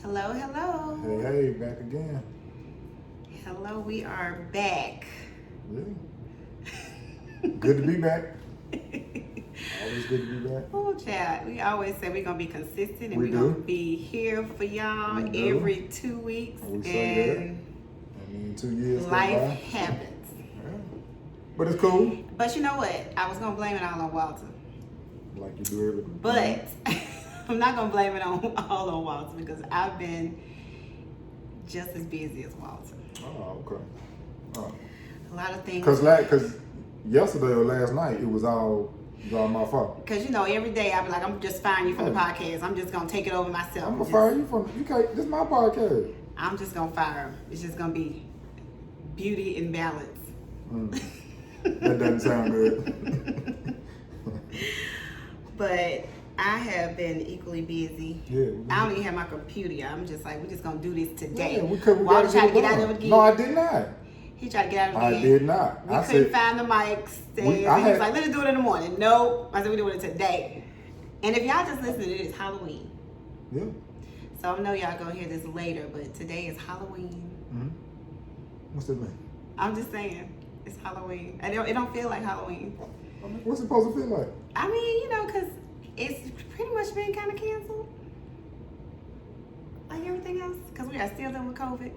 Hello, hello. Hey, back again. Hello, we are back. Yeah. Good to be back. Always good to be back. Oh, child. We always say we're going to be consistent and we're do. going to be here for y'all We do. every 2 weeks. We say that. And I mean, 2 years go life by. happens. Yeah. But it's cool. But you know what? I was going to blame it all on Walter. Like you do every But I'm not going to blame it all on Walter because I've been just as busy as Walter. Oh, okay. Oh. A lot of things. Because yesterday or last night, it was all my fault. Because, every day I be like, I'm just firing you from the podcast. I'm just going to take it over myself. I'm going to fire you from, you can't, this is my podcast. I'm just going to fire him. It's just going to be beauty and balance. That doesn't sound good. But I have been equally busy. Yeah. I don't even have my computer. I'm just like, we're just going to do this today. Yeah, we Walter tried to get out of it again. No, I did not. He tried to get out of it again. I did not. We couldn't find the mics. He was like, let's do it in the morning. Nope. I said, we're doing it today. And if y'all just listen, it is Halloween. Yeah. So I know y'all going to hear this later, but today is Halloween. Mm-hmm. What's that mean? I'm just saying, it's Halloween. It don't feel like Halloween. I mean, what's it supposed to feel like? I mean, because it's pretty much been kind of canceled. Like everything else. Because we are still dealing with COVID.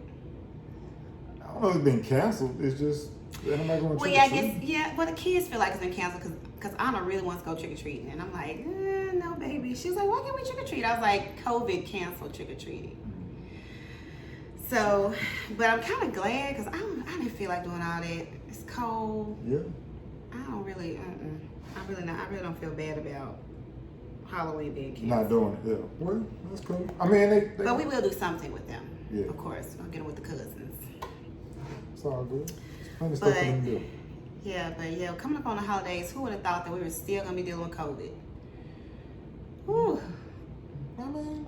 I don't know if it's been canceled. It's just, they're not going to Well, yeah, I guess, yeah. Well, the kids feel like it's been canceled because Anna really wants to go trick-or-treating. And I'm like, no, baby. She was like, why can't we trick-or-treat? I was like, COVID canceled trick-or-treating. So, but I'm kind of glad because I didn't feel like doing all that. It's cold. Yeah. I don't really, I really don't feel bad about Halloween being canceled. Not doing it, yeah. Well, that's cool. I mean, But we will do something with them. Yeah. Of course. We'll get them with the cousins. It's all good. There's plenty of stuff for them to do. Yeah, coming up on the holidays, who would have thought that we were still going to be dealing with COVID? Whew. I mean,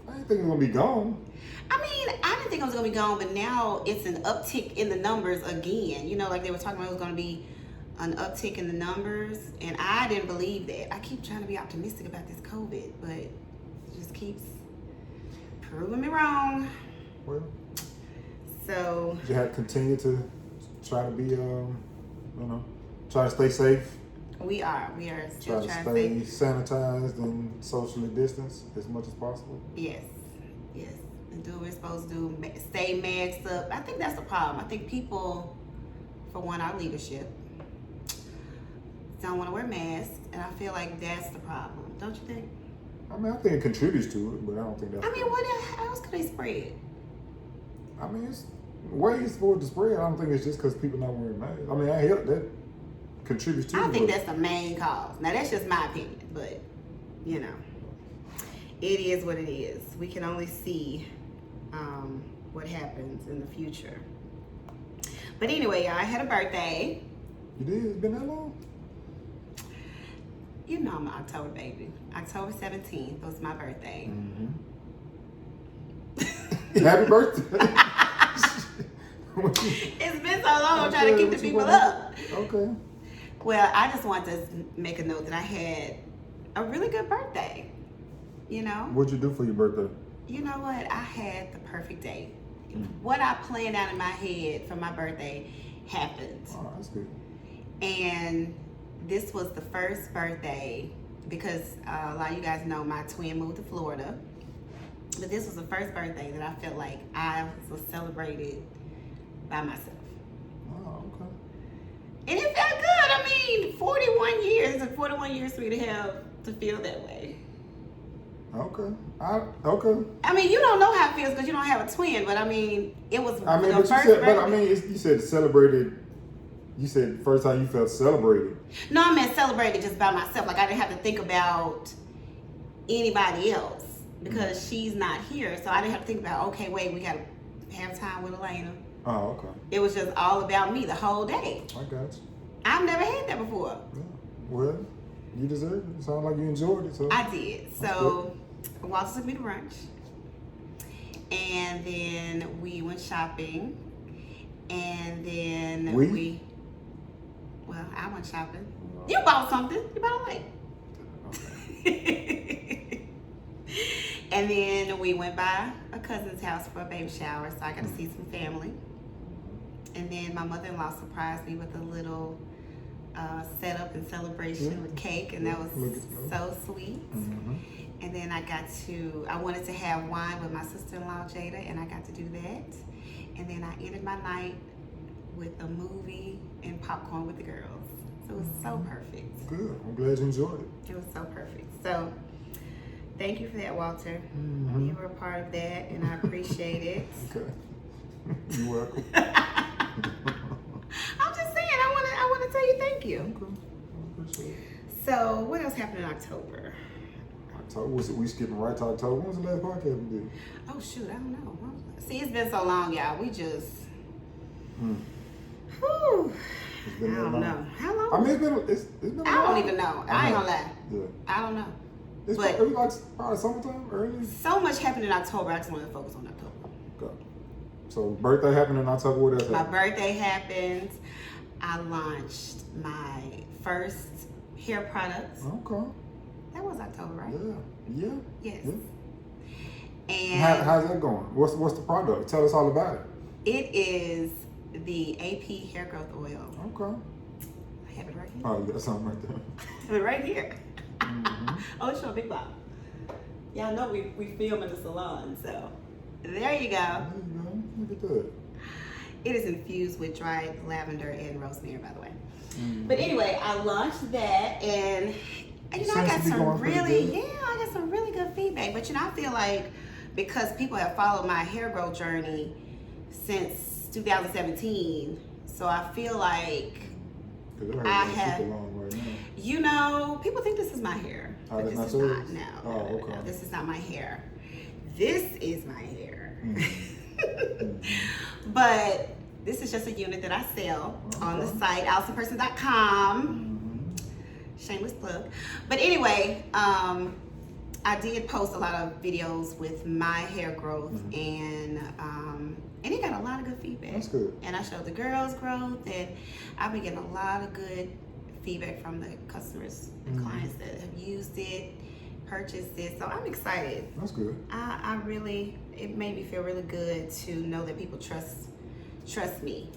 I didn't think it was going to be gone. I mean, I didn't think it was going to be gone, but now it's an uptick in the numbers again. Like they were talking about it was going to be an uptick in the numbers, and I didn't believe that. I keep trying to be optimistic about this COVID, but it just keeps proving me wrong. Well, so you have to continue to try to be, try to stay safe. We are still try trying to stay sanitized and socially distanced as much as possible. Yes, and do what we're supposed to do. Stay masked up. I think that's the problem. I think people, for one, our leadership, don't want to wear masks, and I feel like that's the problem. Don't you think? I mean, I think it contributes to it, but I don't think that's. I mean, what else could they spread? I mean, it's ways for it to spread. I don't think it's just because people not wearing masks. I mean, I hear that contributes to it. I think that's the main cause. Now, that's just my opinion, but, it is what it is. We can only see what happens in the future. But anyway, y'all, I had a birthday. You did? It's been that long? I'm an October baby. October 17th was my birthday. Mm-hmm. Happy birthday. It's been so long, I'm trying to keep the people up. Okay. Well, I just want to make a note that I had a really good birthday. What'd you do for your birthday? You know what? I had the perfect day. What I planned out in my head for my birthday happened. Oh, that's good. And this was the first birthday because a lot of you guys know my twin moved to Florida. But this was the first birthday that I felt like I was celebrated by myself. Oh, okay. And it felt good. I mean, 41 years. It took 41 years for me to feel that way. Okay. Okay. I mean, you don't know how it feels because you don't have a twin, but I mean, it was the first birthday. You said celebrated. You said the first time you felt celebrated. No, I meant celebrated just by myself. Like I didn't have to think about anybody else because she's not here. So I didn't have to think about, okay, wait, we got to have time with Elena. Oh, okay. It was just all about me the whole day. I got you. I've never had that before. Yeah. Well, you deserve it. It sounds like you enjoyed it. So I did. So Walter took me to brunch. And then we went shopping. And then I went shopping. You bought something. You bought a light. And then we went by a cousin's house for a baby shower, so I got to see some family. And then my mother-in-law surprised me with a little setup and celebration with cake, and that was so sweet. And then I wanted to have wine with my sister-in-law Jada, and I got to do that. And then I ended my night with a movie and popcorn with the girls. So it was so perfect. Good. I'm glad you enjoyed it. It was so perfect. So thank you for that, Walter. You were a part of that, and I appreciate it. Okay. You're welcome. I'm just saying, I want to tell you thank you. Okay. I appreciate it. So what else happened in October? October? We skipping right to October. When was the last podcast we did? Oh shoot, I don't know. See, it's been so long, y'all. We just. Whew. I don't know. How long? I mean, it's been a I don't while. even know. I ain't gonna lie. Yeah. I don't know. It's But- probably summertime, early. So much happened in October. I just want to focus on October. Okay. So birthday happened in October. What else My happened? birthday happened. I launched my first hair products. Okay. That was October, right? Yeah. Yes. Yeah. And How's that going? What's the product? Tell us all about it. it is the AP hair growth oil. Okay. I have it right here. Oh, you got something right there. I have it right here. Oh, it's your big box. Y'all know we film in the salon, so there you go. There you go. Look at that. It is infused with dried lavender and rosemary, by the way. But anyway, I launched that, and you know, I got some really good feedback. But you know, I feel like because people have followed my hair growth journey since 2017, so I feel like I have. Super long right now. You know, people think this is my hair, but this is not. No, this is not my hair. This is my hair. But this is just a unit that I sell on the site, AllisonPerson.com. Shameless plug. But anyway, I did post a lot of videos with my hair growth, and it got a lot of good feedback. That's good. And I showed the girls' growth, and I've been getting a lot of good feedback from the customers and clients that have used it, purchased it. So I'm excited. That's good. I really, it made me feel really good to know that people trust me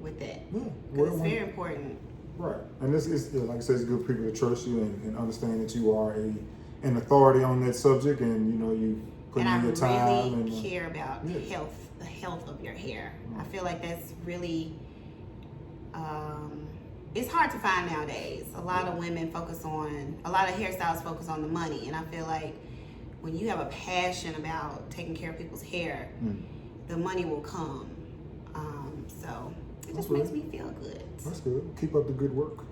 with that. Yeah. Because it's very important. Right. And this is, like I said, it's good for people to trust you and understand that you are an authority on that subject, and you know you put in your time. I really and care about the health of your hair. I feel like that's really, it's hard to find nowadays. A lot of women a lot of hairstylists focus on the money, and I feel like when you have a passion about taking care of people's hair, the money will come. So it just makes me feel good. That's good. Keep up the good work.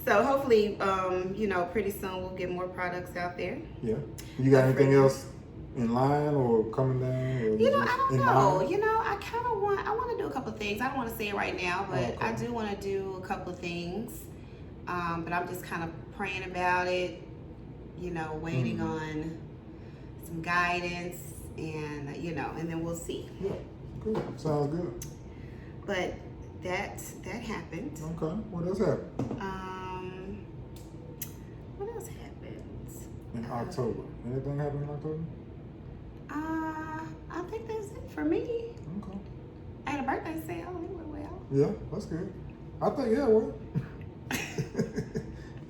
So hopefully, you know, pretty soon we'll get more products out there. Yeah. You got anything else in line or coming down? Or You know, I don't know. mind? You know, I want to do a couple of things. I don't want to say it right now, but I do want to do a couple of things. But I'm just kind of praying about it, you know, waiting on some guidance, and you know, and then we'll see. Yeah. Good. Sounds good. But that happened. Okay. What else happened? What else happened? In October. Anything happened in October? I think that's it for me. Okay. I had a birthday sale. It went well. Yeah, that's good. I think well.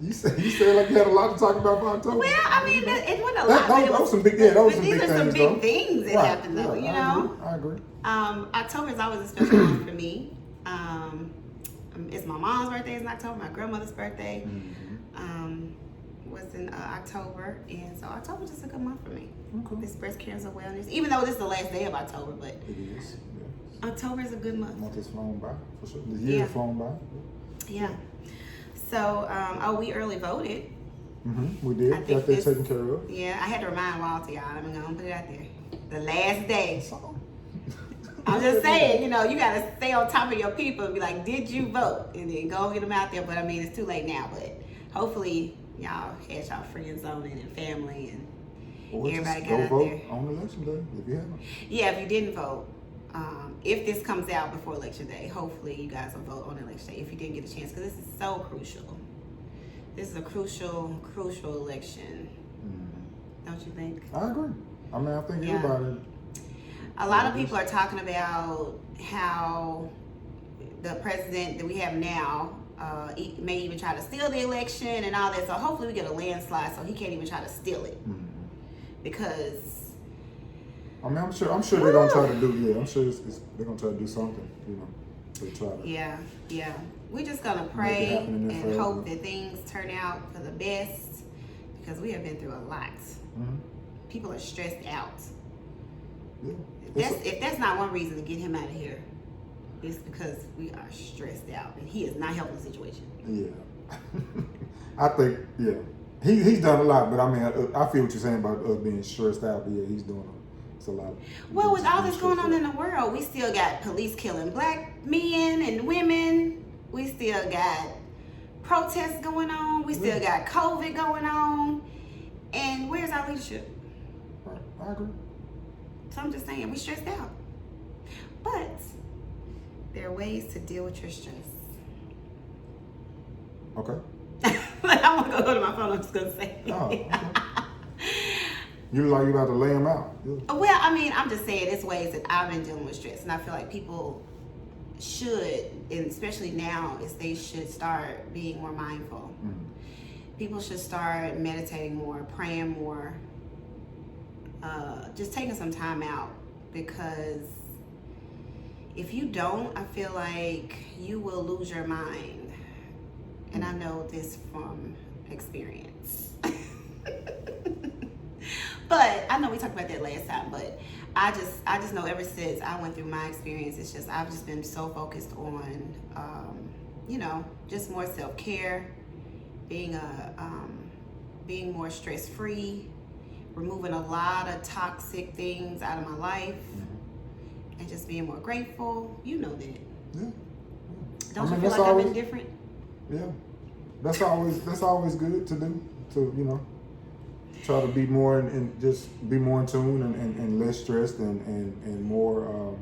You said like you had a lot to talk about for October. Well, I mean, it wasn't a lot. That was some big, those but some these big are things, some big things that happened, though. You know. I agree. October is always a special month for me. It's my mom's birthday is in October. My grandmother's birthday was in October, and so October is just a good month for me. Okay. This breast cancer awareness, even though this is the last day of October, but It is. Yeah. October is a good month. The month has flown by for sure. The year has flown by. Yeah. So, we early voted. We did. I think Got that this- taken care of. Yeah, I had to remind Walter, y'all. I'm gonna put it out there. The last day. I'm just saying, you know, you gotta stay on top of your people and be like, did you vote? And then go get them out there. But I mean, it's too late now. But hopefully, y'all had y'all friends on it and family and everybody got out vote there. on election day if you haven't. Yeah, if you didn't vote, if this comes out before election day, hopefully you guys will vote on election day if you didn't get a chance, because this is so crucial. This is a crucial election. Don't you think? I agree. I mean, I think Yeah. everybody. A lot of people are talking about how the president that we have now may even try to steal the election and all that. So hopefully we get a landslide so he can't even try to steal it. Because I mean, I'm sure they're gonna try to do. Yeah, I'm sure they're gonna try to do something. You know, to try to. Yeah. We're just gonna pray and hope that things turn out for the best because we have been through a lot. People are stressed out. Yeah. If that's not one reason to get him out of here, it's because we are stressed out and he is not helping the situation. Yeah. I think, yeah. He's done a lot, but I mean, I feel what you're saying about us being stressed out, but yeah, he's doing it's a lot. Well, with all this going on in the world, we still got police killing black men and women. We still got protests going on. We still got COVID going on. And where's our leadership? Right. I agree. So I'm just saying, we stressed out. But there are ways to deal with your stress. Okay. I'm going to go to my phone, I'm just going to say. Oh, okay. You look like you about to lay him out. Yeah. Well, I mean, I'm just saying, it's ways that I've been dealing with stress. And I feel like people should, and especially now, they should start being more mindful. People should start meditating more, praying more, just taking some time out, because if you don't, I feel like you will lose your mind. And I know this from experience. But I know we talked about that last time, but I just know ever since I went through my experience, it's just, I've just been so focused on, just more self-care, being more stress-free, removing a lot of toxic things out of my life, and just being more grateful. You know that. Yeah. Don't you feel like I've been different? Yeah. That's always good to do, to, try to be more and just be more in tune and less stressed and more,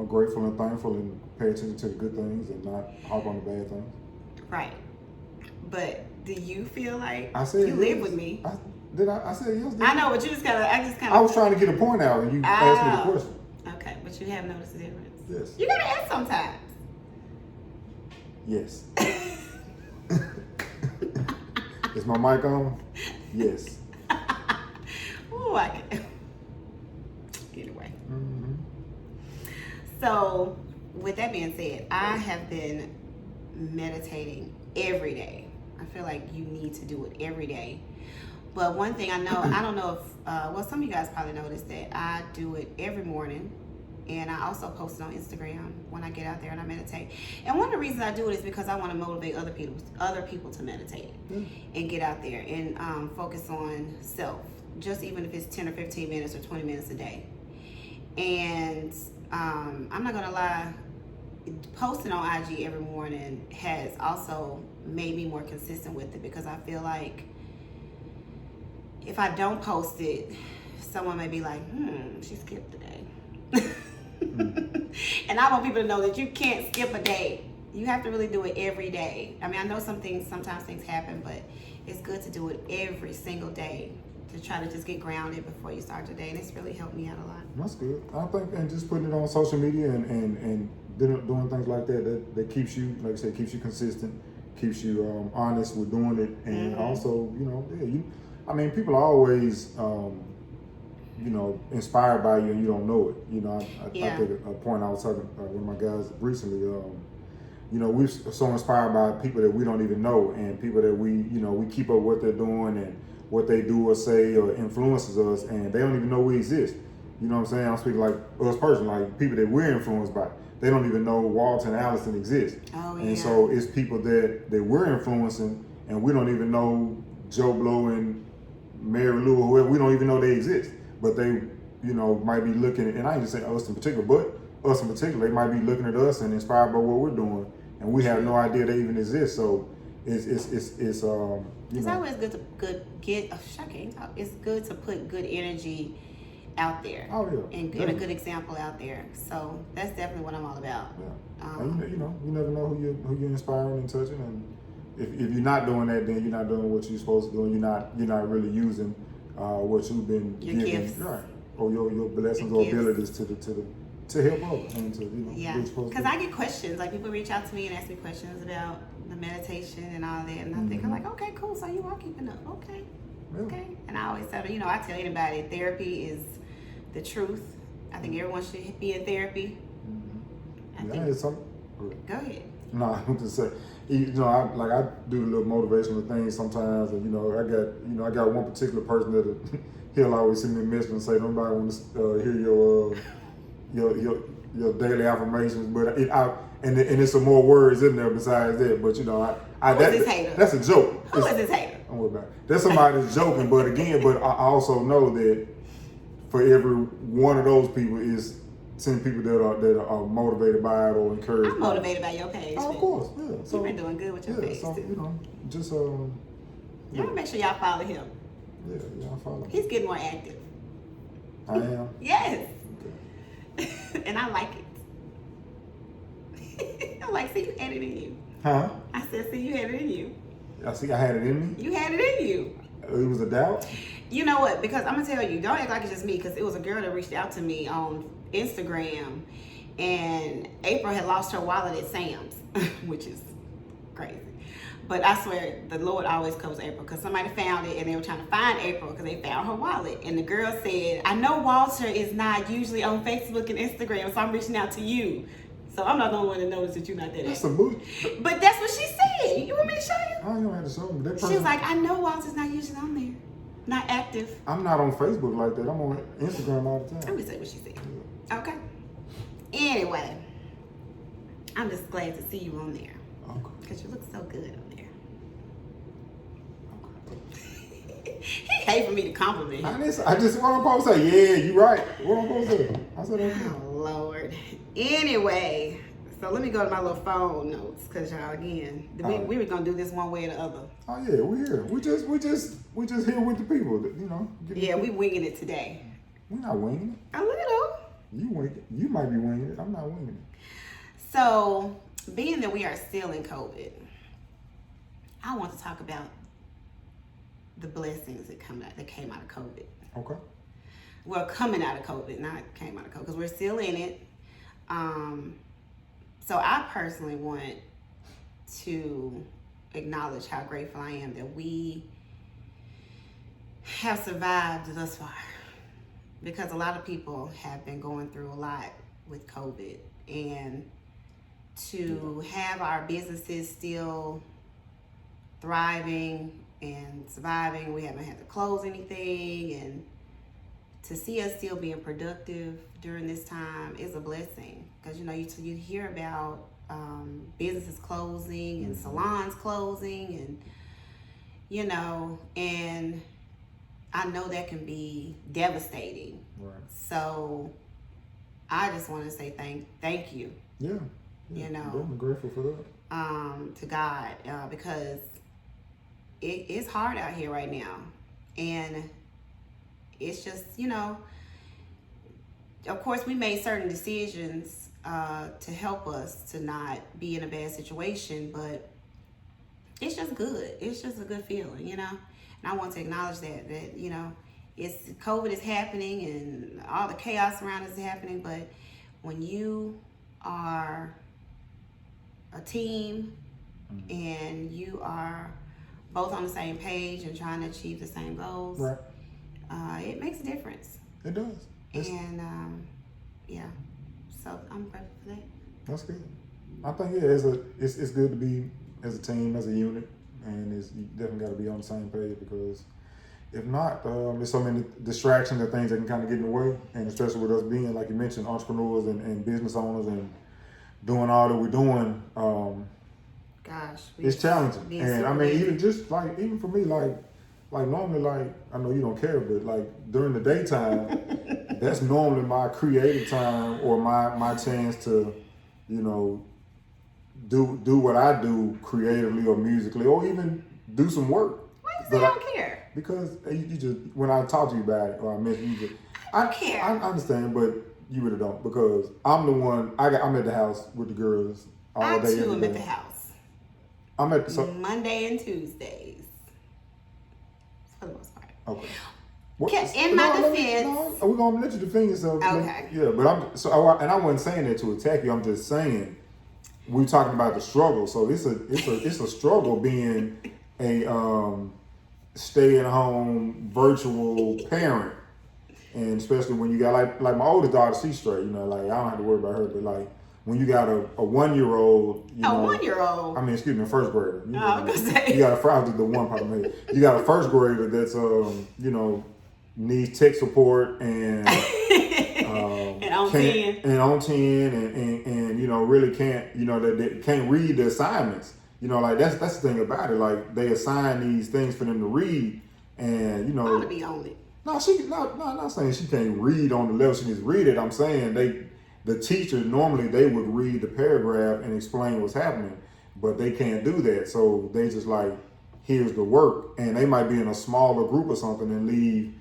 grateful and thankful and pay attention to the good things and not harp on the bad things. Right. But do you feel like I said you live with me? I said yes. I know, but you just I was trying to get a point out and you asked me the question. Okay, but you have noticed the difference. Yes. You gotta ask sometimes. Yes. Is my mic on? Yes. Ooh, I can. Anyway. So, with that being said, I have been meditating every day. I feel like you need to do it every day. But one thing I know, I don't know if, some of you guys probably noticed that I do it every morning. And I also post it on Instagram when I get out there and I meditate. And one of the reasons I do it is because I want to motivate other people to meditate and get out there and focus on self, just even if it's 10 or 15 minutes or 20 minutes a day. And I'm not going to lie, posting on IG every morning has also made me more consistent with it, because I feel like if I don't post it, someone may be like, she skipped the day. And I want people to know that you can't skip a day. You have to really do it every day. I mean, I know sometimes things happen, but it's good to do it every single day to try to just get grounded before you start your day. And it's really helped me out a lot. That's good. I think, and just putting it on social media and doing things like that keeps you, like I said, keeps you consistent, keeps you honest with doing it. And also, people are always, inspired by you and you don't know it. I think a point I was talking with my guys recently, we're so inspired by people that we don't even know, and people that we keep up what they're doing and what they do or say or influences us, and they don't even know we exist. You know what I'm saying? I'm speaking like us personally, like people that we're influenced by. They don't even know Walter and Allison exist. Oh, yeah. And so it's people that we're influencing, and we don't even know Joe Blow and Mary Lou or whoever. We don't even know they exist. But they, might be looking at, and I ain't just saying us in particular, but us in particular, they might be looking at us and inspired by what we're doing, and we have no idea they even exist. So it's always good to it's good to put good energy out there. Oh yeah. And get a good example out there. So that's definitely what I'm all about. Yeah. You never know who you're inspiring and touching, and if you're not doing that, then you're not doing what you're supposed to do, and you're not really using what you've been your given, gifts, right? Or your blessings or abilities to help others and to do what you're supposed to do. Because I get questions, like people reach out to me and ask me questions about the meditation and all that, and I think I'm like, okay, cool, so you are keeping up, okay, okay. And I always tell them, I tell anybody, therapy is the truth. I think everyone should be in therapy. Go ahead. No, I'm just saying. I do the little motivational things sometimes, and I got one particular person that he'll always send me a message and say, "Nobody wants to hear your daily affirmations," but and it's some more words in there besides that. But this hater? That's a joke. Who is this hater? Don't worry about it. That's somebody that's joking. But I also know that for every one of those people is 10 people that are motivated by it or encouraged. I'm motivated by your page. Oh, of course, yeah. So, you've been doing good with your page too. Just y'all make sure y'all follow him. Yeah, y'all follow him. He's getting more active. I am. Yes. Okay. And I like it. I'm like, see, you had it in you. Huh? I said, see, you had it in you. I see. I had it in me. You had it in you. It was a doubt. You know what? Because I'm gonna tell you, don't act like it's just me. Because it was a girl that reached out to me on Instagram, and April had lost her wallet at Sam's, which is crazy. But I swear, the Lord always covers April, because somebody found it and they were trying to find April because they found her wallet. And the girl said, I know Walter is not usually on Facebook and Instagram, so I'm reaching out to you. So I'm not the only one to notice that you're not that That's active. a mood. But that's what she said. You want me to show you? I don't have to show me. She was like, I know Walter's not usually on there. Not active. I'm not on Facebook like that. I'm on Instagram all the time. I'm gonna say what she said. Yeah. Okay. Anyway, I'm just glad to see you on there. Okay. Because you look so good on there. Okay. He hate for me to compliment him. I just what I'm supposed to say. Yeah, you right. What I'm supposed to say? I said okay. Oh Lord. Anyway, so let me go to my little phone notes, because y'all, again, we were gonna do this one way or the other. Oh yeah, we're here. We just here with the people. We winging it today. We're not winging it. A little. You wing it. You might be winging it. I'm not winging it. So, being that we are still in COVID, I want to talk about the blessings that came out of COVID. Okay. Well, coming out of COVID, not came out of COVID, because we're still in it. So I personally want to acknowledge how grateful I am that we have survived thus far, because a lot of people have been going through a lot with COVID, and to have our businesses still thriving and surviving, we haven't had to close anything, and to see us still being productive during this time is a blessing. Because you hear about businesses closing and salons closing, and and I know that can be devastating. Right. So I just want to say thank you. Yeah. I'm grateful for that. To God, because it's hard out here right now, and it's just, of course we made certain decisions to help us to not be in a bad situation, but it's just good. It's just a good feeling, And I want to acknowledge that it's COVID is happening and all the chaos around us is happening, but when you are a team and you are both on the same page and trying to achieve the same goals, right. It makes a difference. It does. So I'm grateful for that. That's good. I think it's good to be as a team, as a unit, and you definitely got to be on the same page, because if not, there's so many distractions and things that can kind of get in the way, and especially with us being, like you mentioned, entrepreneurs and business owners and doing all that we're doing. It's challenging, and I mean, even for me, like normally, like I know you don't care, but like during the daytime, that's normally my creative time or my chance to, do what I do creatively or musically, or even do some work. Why you say I don't care? Because you just, when I talk to you about it, or I mention you, I care. I understand, but you really don't, because I'm the one. I'm at the house with the girls all day. I too am at the house. I'm at Monday and Tuesdays for the most part. Okay. In my defense, we're gonna let you defend yourself. Okay. Yeah, but I wasn't saying that to attack you. I'm just saying we're talking about the struggle. So it's a struggle being a stay-at-home virtual parent, and especially when you got like my oldest daughter, she's straight. You know, like I don't have to worry about her, but like when you got a 1-year-old, you know, 1-year-old. I mean, excuse me, a first grader. You know, I was gonna say. You got the one problem. You got a first grader that's you know, needs tech support and and on 10 and you know really can't, you know, that can't read the assignments. You know, like that's the thing about it. Like they assign these things for them to read, and you know, I want to be on it. No, I'm not saying she can't read on the level she needs to read it. I'm saying the teacher normally they would read the paragraph and explain what's happening, but they can't do that. So they just like, here's the work, and they might be in a smaller group or something and leave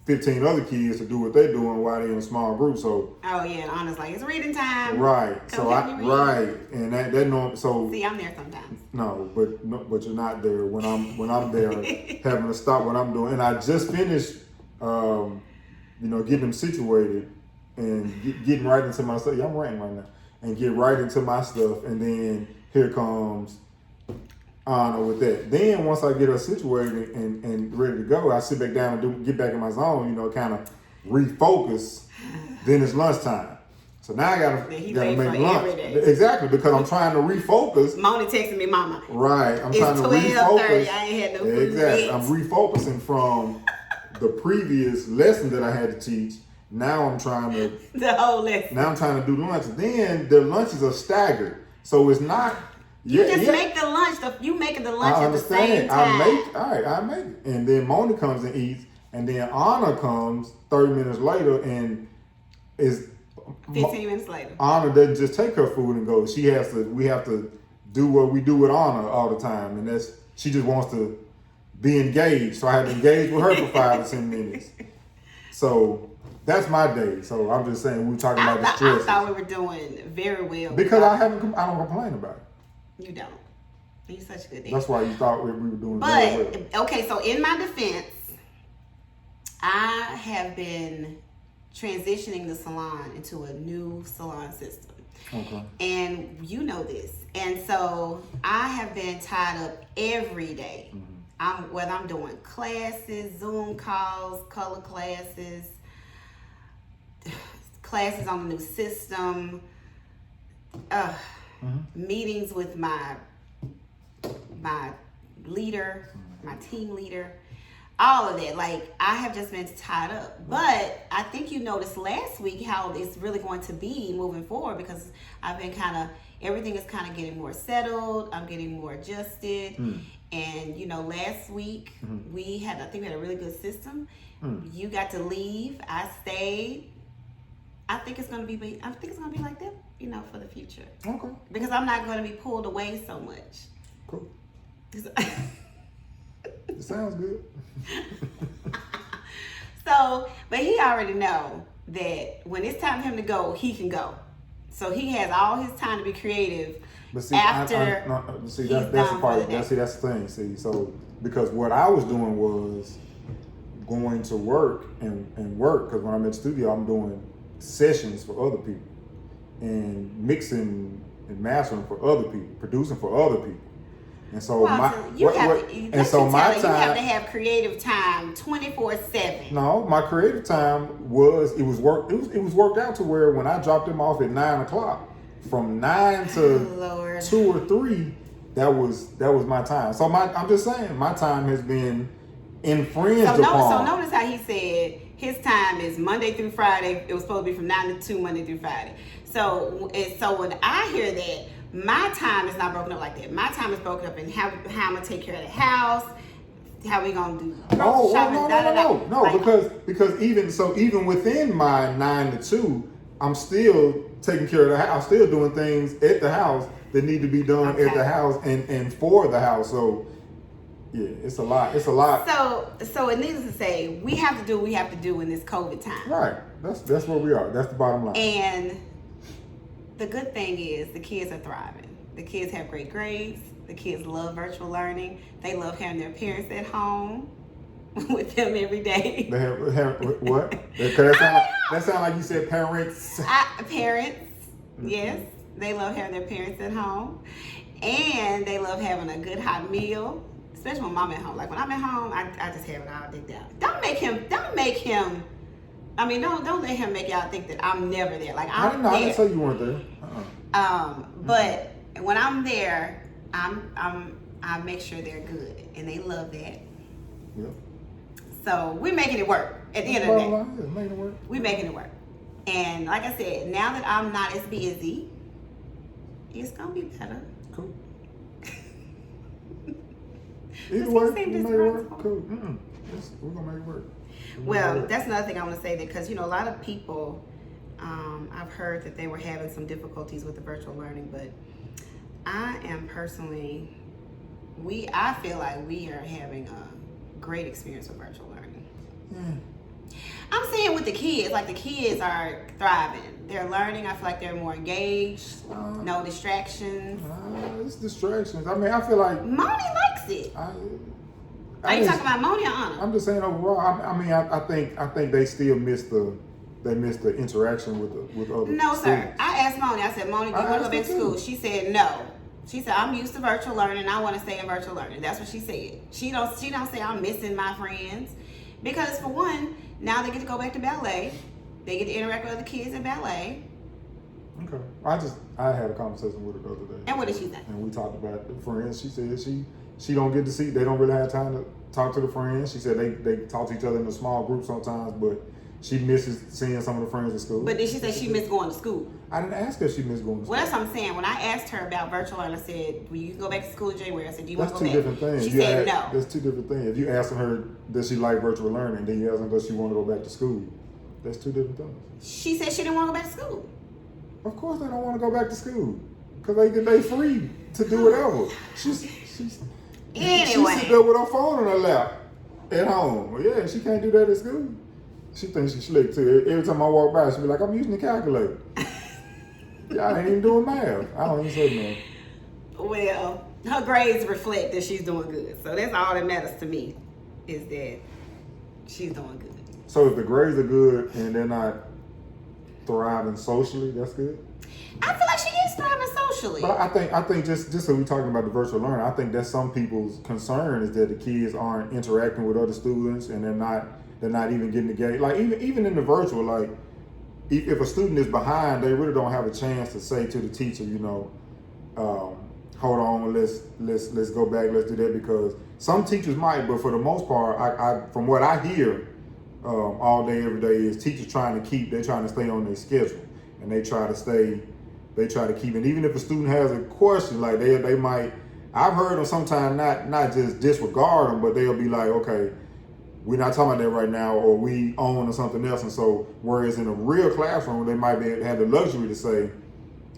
15 other kids to do what they're doing while they're in a small group. So oh yeah, and Anna's like, it's reading time. Right. Come So read. and that no. So see, I'm there sometimes. No, but you're not there when I'm there having to stop what I'm doing. And I just finished, you know, getting them situated and getting right into my stuff. Yeah, I'm ranting right now. And get right into my stuff, and then here comes Anna with that. Then once I get her situated and ready to go, I sit back down and get back in my zone, you know, kind of refocus. Then it's lunchtime. So now I gotta make lunch. Exactly, because I'm trying to refocus. Moni texting me, Mama. Right, I'm trying to refocus. I ain't had no food exactly. I'm refocusing from the previous lesson that I had to teach. Now I'm trying to the whole lesson. Now I'm trying to do lunch. Then the lunches are staggered, so it's not. You make the lunch. You making the lunch at the same time. I make it, and then Moni comes and eats, and then Anna comes 30 minutes later and is 15 minutes later. Anna doesn't just take her food and go. We have to do what we do with Anna all the time, and that's she just wants to be engaged. So I have to engage with her for 5 or 10 minutes. So that's my day. So I'm just saying we were talking about the stress. I thought we were doing very well. Because I don't complain about it. You don't. You're such a good day. That's why you thought we were doing very well. But okay, so in my defense, I have been transitioning the salon into a new salon system. Okay. And you know this. And so I have been tied up every day. Mm-hmm. Whether I'm doing classes, Zoom calls, color classes, classes on the new system, meetings with my leader, my team leader, all of that. Like, I have just been tied up. But I think you noticed last week how it's really going to be moving forward, because I've been everything is kind of getting more settled. I'm getting more adjusted. And, you know, last week we had a really good system. You got to leave. I stayed. I think it's gonna be like that, you know, for the future. Okay. Because I'm not gonna be pulled away so much. Cool. It sounds good. So, but he already know that when it's time for him to go, he can go. So he has all his time to be creative. But see, after that's the part. That's the thing. See, so because what I was doing was going to work and work, because when I'm in the studio, I'm doing sessions for other people and mixing and mastering for other people, producing for other people. And so you have to have creative time 24/7. No, my creative time was worked out to where when I dropped him off at 9:00, from 9 to 2 or 3, that was my time. So I'm just saying my time has been infringed upon. So notice how he said his time is Monday through Friday. It was supposed to be from 9 to 2 Monday through Friday. So when I hear that, my time is not broken up like that. My time is broken up in how I'm gonna take care of the house, how we gonna do shopping. No, because even within my 9 to 2, I'm still taking care of the house. I'm still doing things at the house that need to be done at the house and for the house. So yeah, it's a lot. So it needs to say we have to do what we have to do in this COVID time. Right. That's where we are. That's the bottom line. And the good thing is the kids are thriving. The kids have great grades. The kids love virtual learning. They love having their parents at home with them every day. They have what? That sound like you said parents. Parents, yes. They love having their parents at home. And they love having a good hot meal. Especially when mom at home. Like when I'm at home, I just have it all digged out. Don't make him don't let him make y'all think that I'm never there. Like I didn't say you weren't there. But when I'm there, I make sure they're good, and they love that. Yep. So we're making it work. At the end of the day, making it work. we're making it work. And like I said, now that I'm not as busy, it's gonna be better. Cool. Either way, we make it work. Cool. We're gonna make it work. Well, that's another thing I want to say, because a lot of people, I've heard that they were having some difficulties with the virtual learning, but I am personally, I feel like we are having a great experience with virtual learning. I'm saying with the kids, like the kids are thriving. They're learning. I feel like they're more engaged. No distractions. It's distractions. I mean, I feel like Moni likes it. Are you talking about Moni or Anna? I'm just saying overall. I think they still miss the interaction with other. No, students. sir. I asked Moni. I said, Moni, do you want to go back to school? She said no. She said, I'm used to virtual learning. I want to stay in virtual learning. That's what she said. She don't say I'm missing my friends, because for one, now they get to go back to ballet. They get to interact with other kids in ballet. Okay. I had a conversation with her the other day. And what did she say? And we talked about the friends. She said she don't get to see. They don't really have time to talk to the friends. She said they talk to each other in a small group sometimes, but she misses seeing some of the friends at school. But did she say she missed going to school? I didn't ask her if she missed going to school. Well, that's what I'm saying. When I asked her about virtual learning, I said, will you go back to school in January? I said, do you want to go back? That's two different things. She said no. That's two different things. If you asking her, does she like virtual learning, then you asking her, does she want to go back to school? That's two different things. She said she didn't want to go back to school. Of course they don't want to go back to school, because they free to do whatever. She's Anyway. She sit there with her phone in her lap at home. Well, yeah, she can't do that at school. She thinks she's slick too. Every time I walk by, she be like, I'm using the calculator. Y'all ain't even doing math. I don't even say math. Well, her grades reflect that she's doing good. So that's all that matters to me, is that she's doing good. So if the grades are good and they're not thriving socially, that's good? I feel like she is thriving socially. But I think just so we're talking about the virtual learning, I think that's some people's concern, is that the kids aren't interacting with other students, and they're not even getting engaged. Like even in the virtual, like if a student is behind, they really don't have a chance to say to the teacher, hold on, let's go back, let's do that, because some teachers might, but for the most part, I from what I hear all day, every day, is teachers trying to stay on their schedule, and they try to keep it. Even if a student has a question, like they might, I've heard them sometimes not just disregard them, but they'll be like, okay, we're not talking about that right now, or we on or something else. And so, whereas in a real classroom, they might have the luxury to say,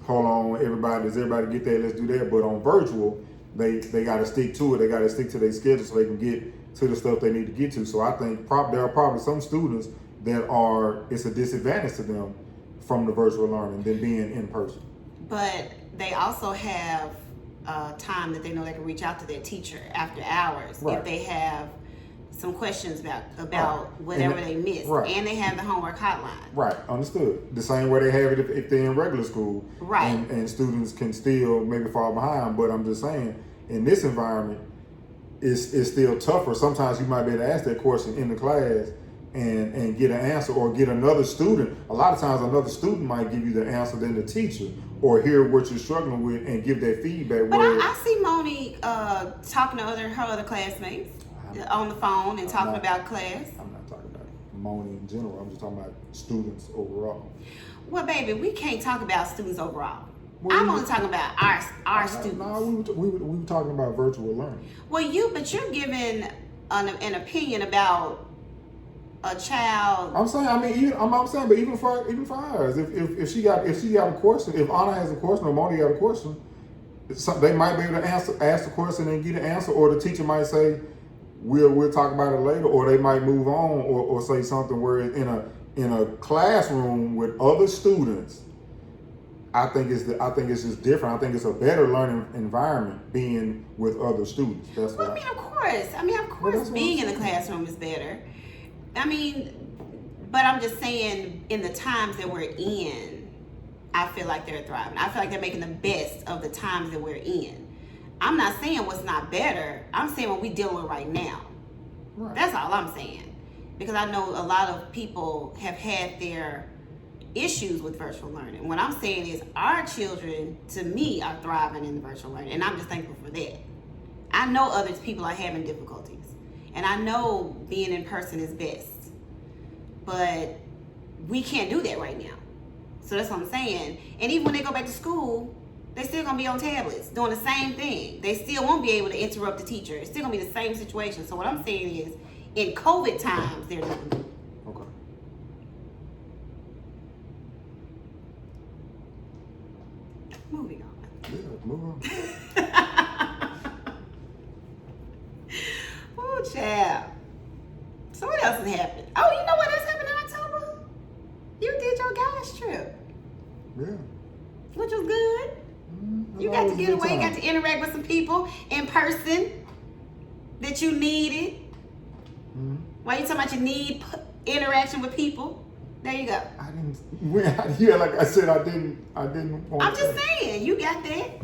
hold on, does everybody get that? Let's do that. But on virtual, they got to stick to it. They got to stick to their schedule so they can get to the stuff they need to get to. So I think there are probably some students that it's a disadvantage to them from the virtual learning than being in person. But they also have time that they know they can reach out to their teacher after hours, right, if they have some questions about whatever they missed. Right. And they have the homework hotline. Right, understood. The same way they have it if they're in regular school. Right. And students can still maybe fall behind. But I'm just saying, in this environment, it's still tougher. Sometimes you might be able to ask that question in the class and get an answer, or get another student. A lot of times another student might give you the answer than the teacher, or hear what you're struggling with and give that feedback. But I see Moni talking to her other classmates on the phone and talking about class. I'm not talking about Moni in general. I'm just talking about students overall. Well, baby, we can't talk about students overall. Well, I'm only talking about our students. No, we were talking about virtual learning. Well, you're giving an opinion about a child. I'm saying, but even for ours, if she got a question, if Anna has a question or Moni got a question, they might be able to ask the question and get an answer, or the teacher might say, we'll talk about it later, or they might move on, or say something where in a classroom with other students, I think it's just different. I think it's a better learning environment being with other students. That's what I mean, of course, being in the classroom is better. I mean, but I'm just saying, in the times that we're in, I feel like they're thriving. I feel like they're making the best of the times that we're in. I'm not saying what's not better. I'm saying what we're dealing with right now. Right. That's all I'm saying. Because I know a lot of people have had their issues with virtual learning. What I'm saying is our children, to me, are thriving in the virtual learning, and I'm just thankful for that. I know other people are having difficulties, and I know being in person is best, but we can't do that right now. So that's what I'm saying. And even when they go back to school, they're still gonna be on tablets doing the same thing. They still won't be able to interrupt the teacher. It's still gonna be the same situation. So what I'm saying is, in COVID times, they're doing good. Okay. Moving on. Yeah, move on. Oh, child. So what else has happened? Oh, you know what else happened in October? You did your guys trip, Yeah. which was good. You got to get away, got to interact with some people in person that you needed. Mm-hmm. Why you talking about you need interaction with people? There you go. I didn't. Yeah, like I said, I didn't want. I'm just saying, you got that,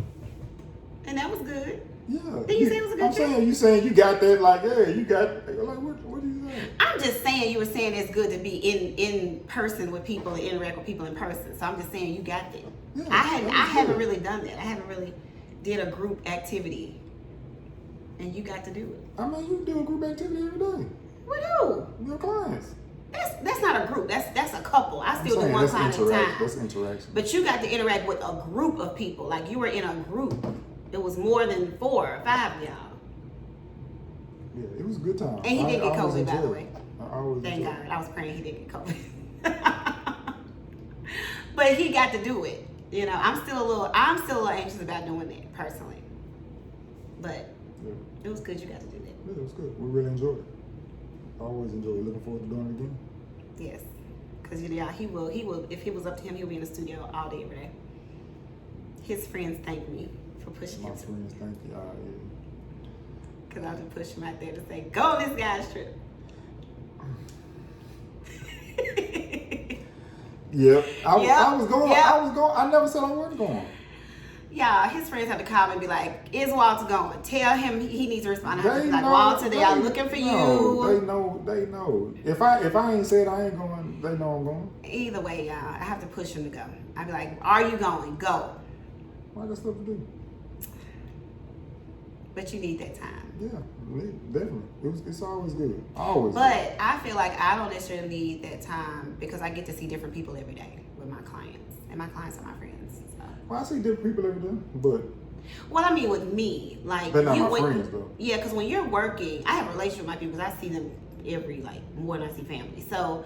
and that was good. Yeah. Did you say it was a good I'm trip? saying you saying you got that. Like, yeah, you got. Like, what are you saying? I'm just saying you were saying it's good to be in person with people and interact with people in person. So I'm just saying you got that. Yeah, I haven't really done that. I haven't really did a group activity, and you got to do it. I mean, you do a group activity every day. With who? Your clients. That's not a group. That's a couple. I still do one client at a time. That's interaction. But you got to interact with a group of people. Like you were in a group. It was more than 4 or 5 of y'all. Yeah, it was a good time. And he did get COVID, by the way. I always Thank enjoy God. it. I was praying he did get COVID. But he got to do it. You know, I'm still a little anxious about doing that personally. But Yeah. it was good you got to do that. Yeah, it was good. We really enjoyed it. I always enjoy it. Looking forward to doing it again. Yes. Because he will, if it was up to him, he'll be in the studio all day, every day. His friends thank me for pushing My him. friends, thank you. Because I'll just push him out there to say, go on this guy's trip. Yep. I was going. Yep. I was going. I never said I wasn't going. Yeah, his friends have to call me and be like, is Walter going? Tell him he needs to respond. I have to be like, know, Walter, they are looking for you. They know. If I ain't said I ain't going, they know I'm going. Either way, y'all, I have to push him to go. I'd be like, are you going? Go. I got stuff to do. But you need that time. Yeah, definitely. It's always good. Always. But I feel like I don't necessarily need that time because I get to see different people every day with my clients. And my clients are my friends. So. Well, I see different people every day, but. Well, I mean, with me, like they're not my friends, though. Yeah, because when you're working, I have a relationship with my people because I see them more than I see family. So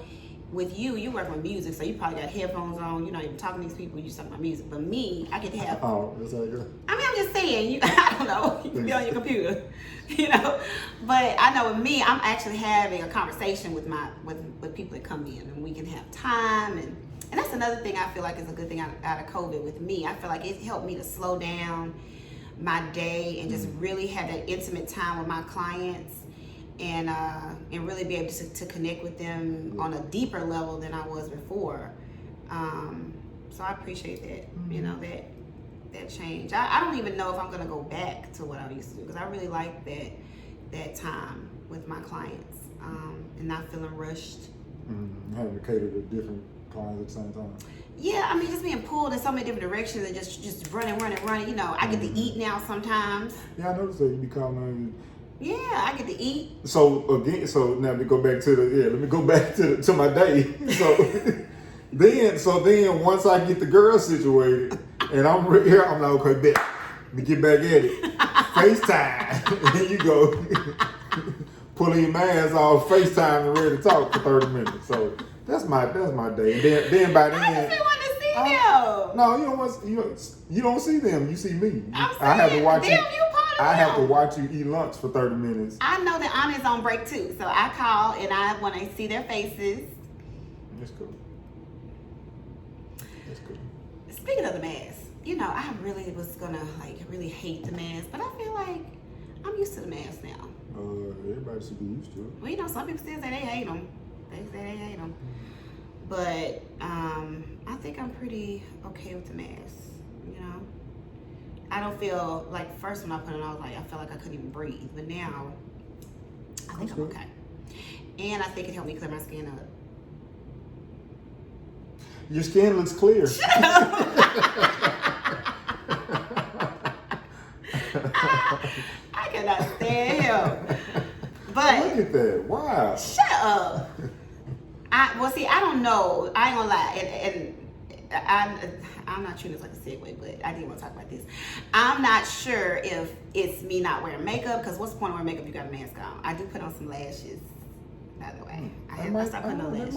with you work with music, so you probably got headphones on. You're not even talking to these people. You just talking about music. But me, I get to have. Oh, that's how it goes. I mean, I'm just saying. I don't know. You can be on your computer, But I know with me, I'm actually having a conversation with with people that come in, and we can have time and that's another thing I feel like is a good thing out of COVID with me. I feel like it helped me to slow down my day and just really have that intimate time with my clients and really be able to connect with them on a deeper level than I was before. So I appreciate that, that change. I don't even know if I'm gonna go back to what I used to do because I really like that time with my clients and not feeling rushed. Having to cater to different clients at the same time. Yeah, I mean, just being pulled in so many different directions and just running. I get to eat now sometimes. Yeah, I noticed that you be calling. Yeah, I get to eat. So now we go back to let me go back to my day. So then once I get the girl situated and I'm here, I'm like, okay, bet. Let me get back at it. FaceTime. There you go. Pulling your mask off, FaceTime and ready to talk for 30 minutes. So that's my day. And then by then I just want to see them. No, you don't see them. You see me. I have to watch you. I have to watch you eat lunch for 30 minutes. I know that Anna's on break too, so I call and I want to see their faces. That's cool. speaking of the mask, you know, I really was gonna like really hate the mask, but I feel like I'm used to the mask now. Everybody should be used to it. Well, you know, some people still say they hate them. They say they hate them. But I think I'm pretty okay with the mask, you know. I don't feel like, first when I put it on, I was like, I felt like I couldn't even breathe. But now, I think I'm okay. And I think it helped me clear my skin up. Your skin looks clear. I cannot stand him. But look at that! Wow. Shut up. I don't know. I ain't gonna lie, and I'm not treating this like a segue, but I did want to talk about this. I'm not sure if it's me not wearing makeup, because what's the point of wearing makeup? You got a mask on. I do put on some lashes, by the way. I stopped putting on lashes,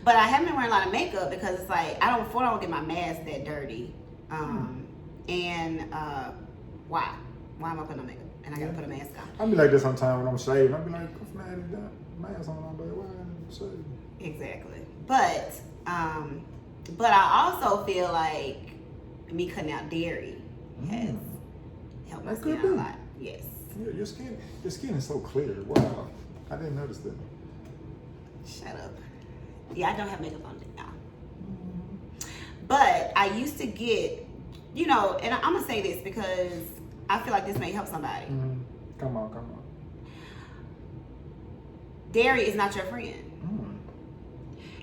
but I haven't been wearing a lot of makeup because it's like I don't get my mask that dirty. Why? Why am I putting on makeup? And I gotta put a mask on. I be like this sometimes when I'm shaving. I be like, what's mad at that mask on? I'm like, why am I shaving? Exactly. But I also feel like me cutting out dairy has helped my skin out a lot. Yes. Yeah, your skin is so clear. Wow. I didn't notice that. Shut up. Yeah, I don't have makeup on now. But I used to get, you know, and I'm gonna say this because I feel like this may help somebody. Come on. Dairy is not your friend.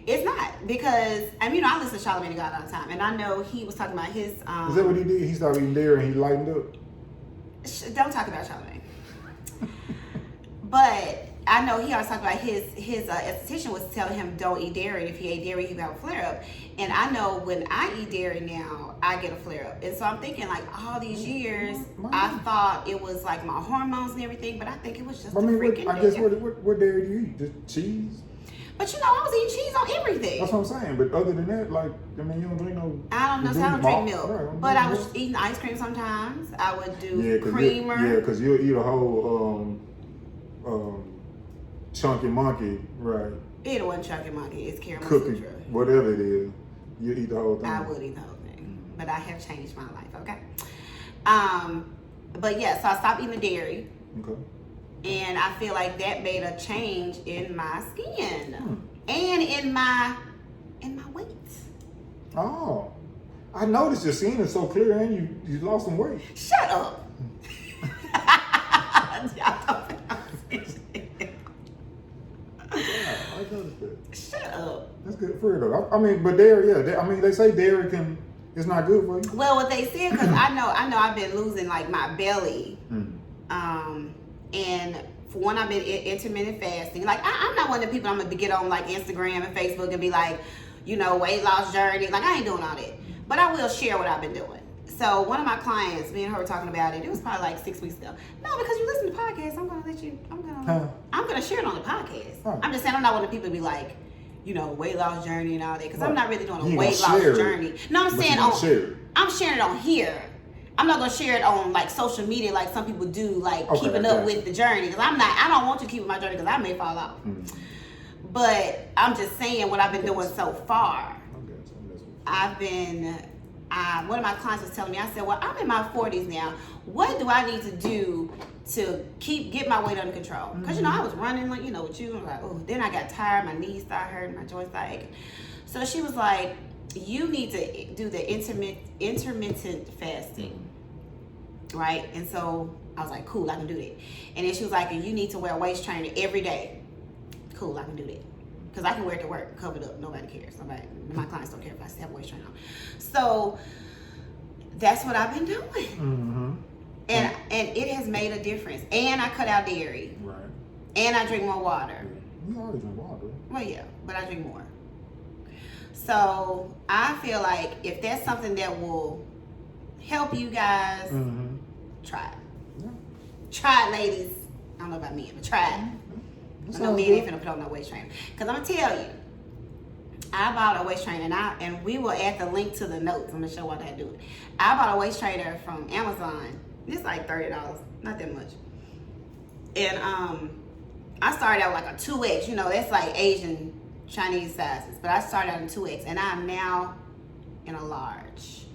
It's not, because you know, I listen to Charlamagne God all the time, and I know he was talking about his. Is that what he did? He started eating dairy and he lightened up. Don't talk about Charlamagne. But I know he always talked about his esthetician was telling him don't eat dairy. If he ate dairy, he would have a flare up. And I know when I eat dairy now, I get a flare up. And so I'm thinking, like, all these years, I thought it was like my hormones and everything, but I think it was just I guess what dairy do you eat? Just cheese? But you know, I was eating cheese on everything. That's what I'm saying. But other than that, like, you don't drink no. I don't know. So I don't drink milk. Right, but I was eating ice cream sometimes. I would do creamer. Because you'll eat a whole chunky monkey, right? It wasn't chunky monkey. It's caramel cookie, sutra. whatever it is. You eat the whole thing. I would eat the whole thing. But I have changed my life. Okay. But yeah, so I stopped eating the dairy. Okay. And I feel like that made a change in my skin and in my weight. Oh, I noticed your skin is so clear, and you lost some weight. Shut up. I noticed that. Shut up. That's good for you though. I mean, but dairy, they say dairy it's not good for you. Well, what they said, because I know I've been losing like my belly. And for one, I've been intermittent fasting. Like, I'm not one of the people I'm going to get on, like, Instagram and Facebook and be like, you know, weight loss journey. Like, I ain't doing all that. But I will share what I've been doing. So, one of my clients, me and her were talking about it. It was probably like 6 weeks ago. No, because you listen to podcasts, I'm going to share it on the podcast. I'm just saying I'm not one of the people to be like, you know, weight loss journey and all that. Because I'm not really doing a weight loss journey. No, I'm saying I'm sharing it on here. I'm not gonna share it on like social media like some people do, like keeping up with the journey. Because I don't want you to keep with my journey because I may fall off. But I'm just saying what I've been doing so far. One of my clients was telling me, I said, well, I'm in my 40s now. What do I need to do to get my weight under control? Because you know, I was running like, you know, with you. I'm like, oh, then I got tired, my knees started hurting, my joints started aching. So she was like, you need to do the intermittent fasting. Right? And so I was like, cool, I can do that. And then she was like, you need to wear a waist trainer every day. Cool, I can do that. Because I can wear it to work, covered up. Nobody cares. My clients don't care if I have a waist trainer on. So that's what I've been doing. And it has made a difference. And I cut out dairy. Right. And I drink more water. You always drink water. Well, yeah, but I drink more. So I feel like if that's something that will help you guys, try it. Yeah. Try it, ladies. I don't know about men, but try it. I know men ain't finna put on no waist trainer. Because I'm going to tell you, I bought a waist trainer, and we will add the link to the notes. I'm going to show what I do. I bought a waist trainer from Amazon. It's like $30, not that much. And I started out like a 2X. You know, that's like Asian Chinese sizes. But I started out in 2X. And I'm now in a large.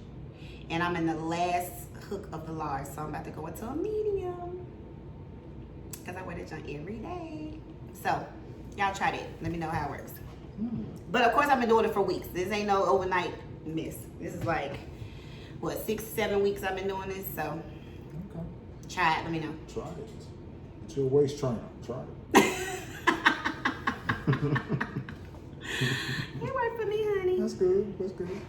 And I'm in the last hook of the large, so I'm about to go into a medium. Because I wear that junk every day. So, y'all try that. Let me know how it works. But of course, I've been doing it for weeks. This ain't no overnight miss. This is like, 6-7 weeks I've been doing this. So, Okay. try it. Let me know. Try it. It's your waist trainer. Try it. It worked for me, honey. That's good. That's good.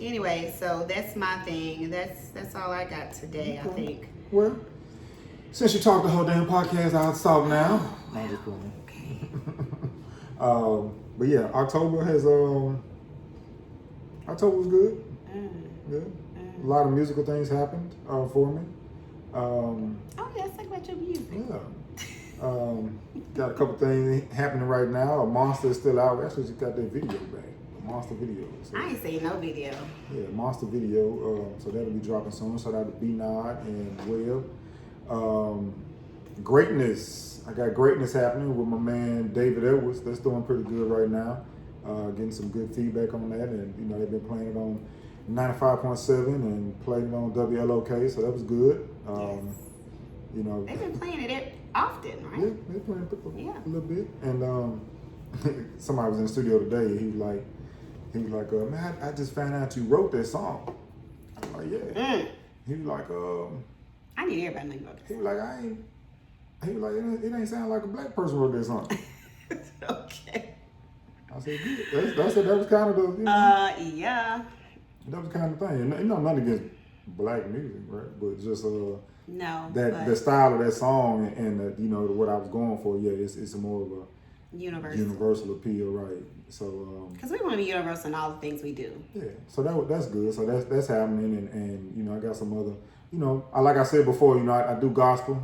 Anyway, so that's my thing. That's all I got today, I think. Well, since you talked the whole damn podcast, I'll stop now. I'm just playing. Okay. But yeah, October was good. Good. A lot of musical things happened for me. Oh yeah, let's talk about your music. Yeah. Got a couple things happening right now. A Monster is still out. We actually just got that video back. A Monster video. So, I ain't seen no video. yeah, Monster video. So that'll be dropping soon. Shout out to Beats and Web. Greatness. I got Greatness happening with my man David Edwards. That's doing pretty good right now. Getting some good feedback on that, and they've been playing it on 95.7 and played it on WLOK, so that was good. Yes. They've been playing it often, right? Yeah, they're playing it a little bit. And somebody was in the studio today. He was like, man, I just found out you wrote that song. I'm like, yeah. He was like, I need everybody to know you wrote he was like, it ain't sound like a black person wrote that song. Okay. I said, good. That was kind of the, yeah. That was kind of the thing. And nothing against black music, right? But just no, the style of that song and what I was going for. Yeah, it's a more of a universal appeal, right? So because we want to be universal in all the things we do. Yeah, so that's good. So that's happening, and I got some other, like I said before, I do gospel,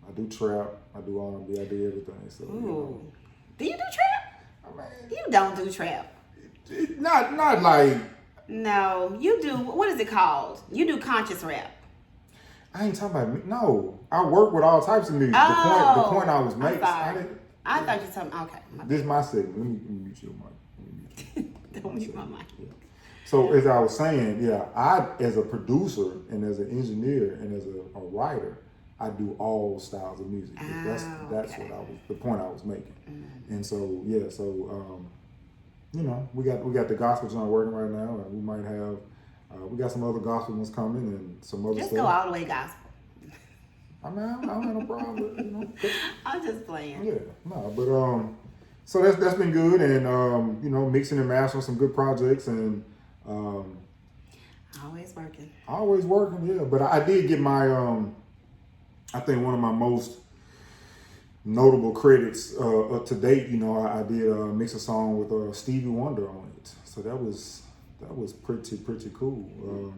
I do trap, I do R&B, I do everything. So do you do trap? I mean, you don't do trap. Not like. No, you do. What is it called? You do conscious rap. I ain't talking about. No, I work with all types of music. Oh, the point I was making. I thought you were talking. Okay. This is my segment. Let me mute your mic. Don't mute my mic. Yeah. So as I was saying, I as a producer and as an engineer and as a writer, I do all styles of music. That's okay. what the point I was making. And so we got the gospel joint working right now, and we might have we got some other gospel ones coming and some other Just stuff. Go all the way gospel. I mean, I don't have no problem with it, I'm just playing. Yeah, no, but so that's been good, and mixing and mastering some good projects, and always working. Always working, yeah. But I did get my I think one of my most notable credits to date. I did mix a song with Stevie Wonder on it, so that was pretty cool.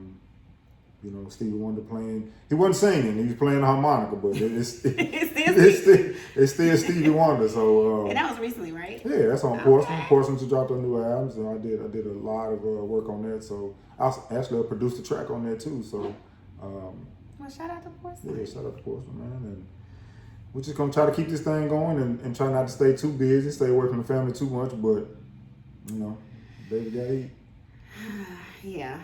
Stevie Wonder playing. He wasn't singing; he was playing the harmonica, but it's still Stevie Wonder. So and that was recently, right? Yeah, that's on Portsmouth. Portsmouth just dropped a new album, so I did a lot of work on that. So I produced a track on that too. So well, shout out to Portsmouth. Yeah, shout out to Portsmouth, man. And we're just gonna try to keep this thing going and try not to stay too busy, stay away from the family too much. But baby gotta eat. Yeah.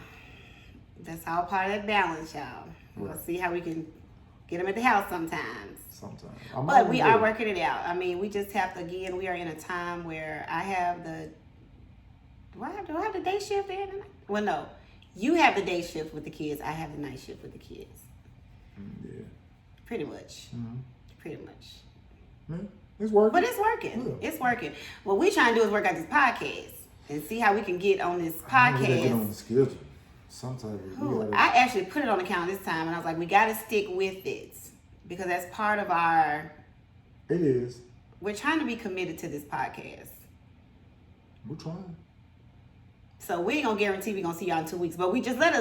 That's all part of that balance, y'all. Right. We'll see how we can get them at the house sometimes. But we are working it out. I mean, we just have to, again, we are in a time where I have do I have the day shift and the night? Well, no. You have the day shift with the kids. I have the night shift with the kids. Yeah. Pretty much. Mm-hmm. Pretty much. Yeah, it's working. But it's working. Yeah. It's working. What we trying to do is work out this podcast and see how we can get on this podcast. Get on the schedule. I actually put it on the calendar this time, and I was like, we got to stick with it because that's part of our. It is. We're trying to be committed to this podcast. We're trying. So we ain't gonna guarantee we're gonna see y'all in 2 weeks, but we just want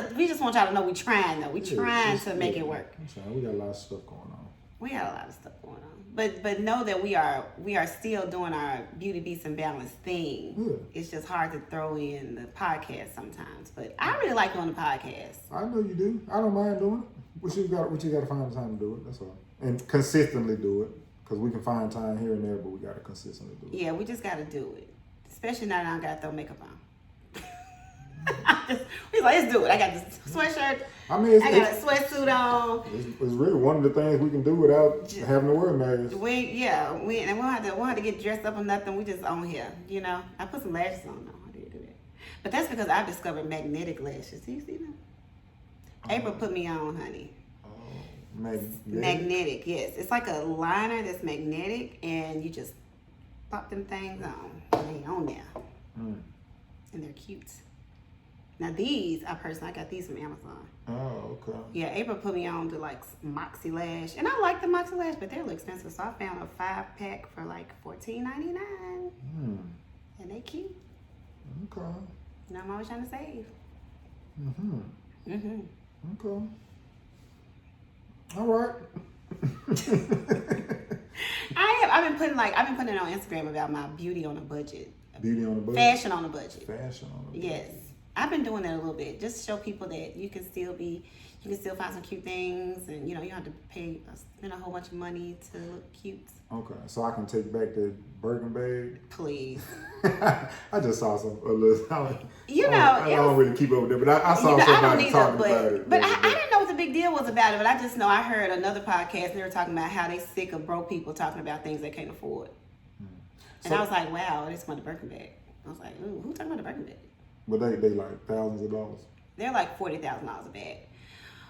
y'all to know we trying though. We trying to make it work. I'm trying. We got a lot of stuff going on. We got a lot of stuff going on. But know that we are still doing our Beauty Beats and Balance thing. Yeah. It's just hard to throw in the podcast sometimes. But I really like doing the podcast. I know you do. I don't mind doing it. But you got to find the time to do it. That's all. And consistently do it. Because we can find time here and there, but we got to consistently do it. Yeah, we just got to do it. Especially now that I got to throw makeup on. He's like, let's do it. I got this sweatshirt. I mean, I got a sweatsuit on. It's really one of the things we can do without having to wear masks. We don't have to get dressed up or nothing. We just on here, you know. I put some lashes on though. How do you do that? But that's because I've discovered magnetic lashes. Do you see them? April put me on, honey. Magnetic, yes. It's like a liner that's magnetic, and you just pop them things on. And they on there. And they're cute. Now these, I got these from Amazon. Oh, okay. Yeah, April put me on to like Moxie Lash. And I like the Moxie Lash, but they're a little expensive. So I found a 5-pack for like $14.99. And they cute. Okay. You know, I'm always trying to save. Okay. All right. I've been putting it on Instagram about my beauty on a budget. Beauty on a budget? Fashion on a budget. Fashion on a budget. Yes. I've been doing that a little bit. Just to show people that you can still find some cute things, and you don't have to spend a whole bunch of money to look cute. Okay, so I can take back the Birkin bag? Please. I just saw a little. I don't really keep up with it, but I saw somebody talking about it. But I didn't know what the big deal was about it, but I just know I heard another podcast, and they were talking about how they sick of broke people talking about things they can't afford. And I was like, wow, I just want a Birkin bag. I was like, ooh, who's talking about a Birkin bag? But they like thousands of dollars. They're like $40,000 a bag.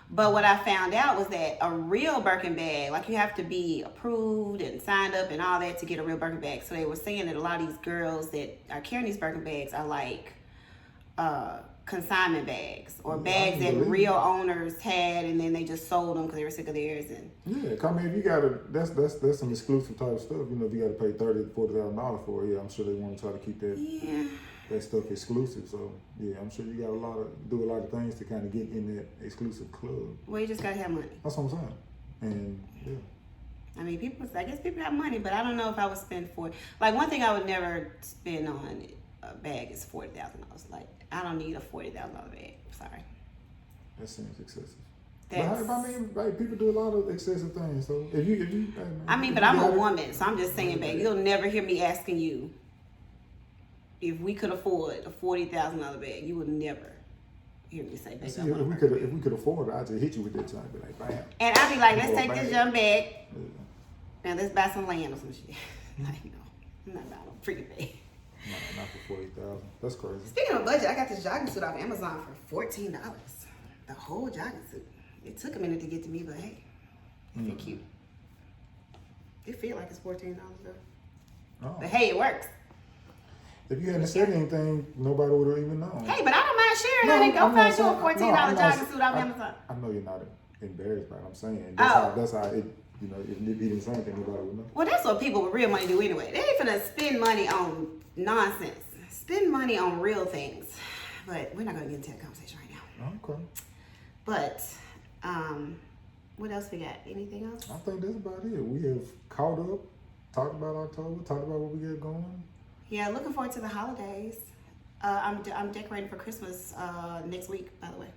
But what I found out was that a real Birkin bag, like you have to be approved and signed up and all that to get a real Birkin bag. So they were saying that a lot of these girls that are carrying these Birkin bags are like consignment bags or bags that real owners had, and then they just sold them because they were sick of theirs. And if you gotta, that's some exclusive type of stuff. You know, if you gotta pay $30,000 to $40,000 for it, I'm sure they want to try to keep that stuff exclusive. So I'm sure you got do a lot of things to kind of get in that exclusive club. Well, you just gotta have money. That's what I'm saying. And I mean, I guess people have money, but I don't know if I would spend like one thing I would never spend on a bag is $40,000. Like I don't need a $40,000 bag. Sorry. That seems excessive. But people do a lot of excessive things. So if you but I'm a woman, so I'm just saying, babe, you'll never hear me asking you if we could afford a $40,000 bag. You would never hear me say, baby. If we could afford it, I'd just hit you with that time, be like, bam. And I'd be like, let's take this young bag and let's buy some land or some shit. Like, no, I'm not buying a freaking bag. Not for $40,000. That's crazy. Speaking of budget, I got this jogging suit off Amazon for $14. The whole jogging suit. It took a minute to get to me, but hey, it's cute. It feel like it's $14 though. Oh. But hey, it works. If you hadn't said anything, nobody would have even known. Hey, but I don't mind sharing. Go find you a $14 jogging suit off Amazon. I know you're not embarrassed by it. I'm saying that's how it. You know, if you didn't say anything, nobody would know. Well, that's what people with real money do anyway. They ain't finna spend money on nonsense. Spend money on real things. But we're not gonna get into that conversation right now. Okay. But what else we got? Anything else? I think that's about it. We have caught up, talked about October, talked about what we got going. Yeah, looking forward to the holidays. I'm decorating for Christmas next week, by the way.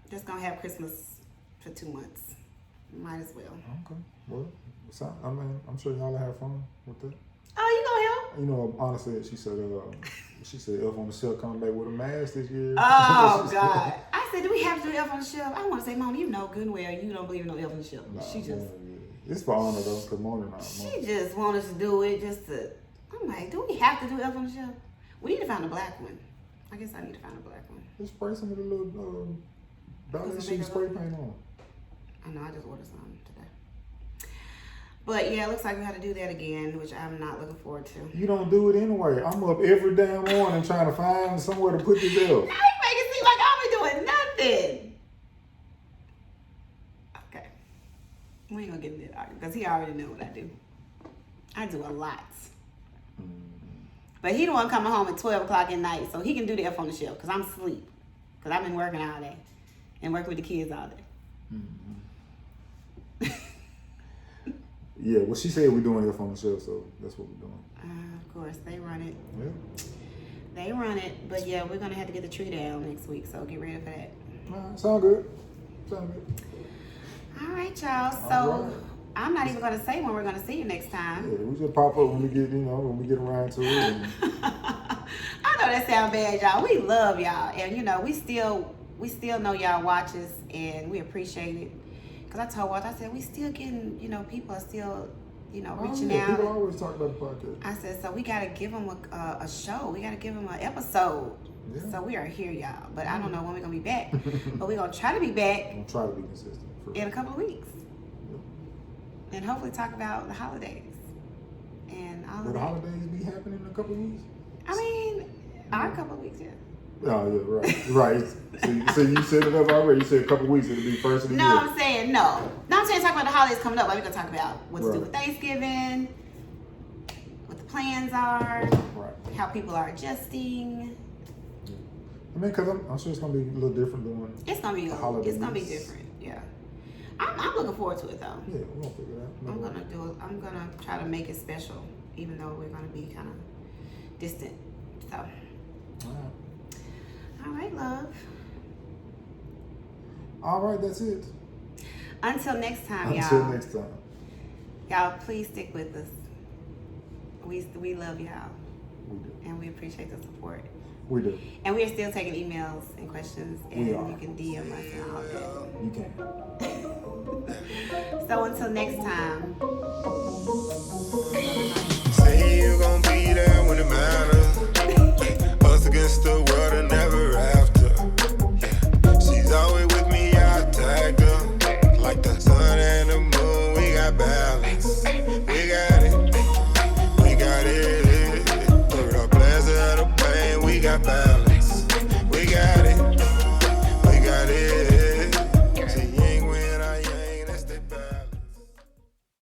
Just gonna have Christmas for 2 months. Might as well. Okay. Well, I'm sure y'all will have fun with that. Oh, you gonna help? You know, honestly, she said Elf on the Shelf coming back with a mask this year. Oh, God. I said, do we have to do Elf on the Shelf? I want to say, Mom, you know good and well you don't believe in no Elf on the Shelf. It's for honor, though, because Mona not. She just wanted us to do it just to... I'm like, do we have to do Elf on the Shelf? We need to find a black one. I guess I need to find a black one. Just spray some of the little ballet sheet spray paint on. I know, I just ordered some today. But yeah, it looks like we have to do that again, which I'm not looking forward to. You don't do it anyway. I'm up every damn morning trying to find somewhere to put this up. Now you make it seem like I'll be doing nothing. Okay. We ain't gonna get into that argument because he already know what I do. I do a lot. But he the one coming home at 12 o'clock at night, so he can do the Elf on the Shelf because I'm asleep. Because I've been working all day and working with the kids all day. Yeah, well, she said we're doing Elf on the Shelf, so that's what we're doing. Of course, they run it. Yeah. They run it, but yeah, we're gonna have to get the tree down next week, so get ready for that. All right, sound good. All right, y'all. So I'm not even gonna say when we're gonna see you next time. Yeah, we just pop up when we get, when we get around to it. I know that sound bad, y'all. We love y'all, and you know we still know y'all watch us, and we appreciate it. Cause I told Walt, I said we still getting, you know, people are still, you know, reaching out. People always talk about the podcast. I said, so we gotta give them a show. We gotta give them an episode. Yeah. So we are here, y'all. But I don't know when we're gonna be back. But we're gonna try to be back. We'll try to be consistent in a couple of weeks, and hopefully talk about the holidays and all of that. Will the holidays be happening in a couple of weeks? I mean, our couple of weeks, yeah. Oh yeah, right. So you set it up already. You said a couple of weeks it'll be first of the year. No, I'm saying no. No, I'm saying talk about the holidays coming up. Like we're gonna talk about what to do with Thanksgiving, what the plans are, how people are adjusting. I mean, cause I'm sure it's gonna be a little different during. It's gonna be holidays. It's gonna be different. Yeah. I'm looking forward to it though. Yeah, we're gonna figure it out. I'm gonna try to make it special, even though we're gonna be kind of distant. So. All right, love. All right, that's it. Until next time, y'all. Until next time. Y'all, please stick with us. We love y'all. We do. And we appreciate the support. We do. And we are still taking emails and questions. And you can DM us and all that. You can. So until next time.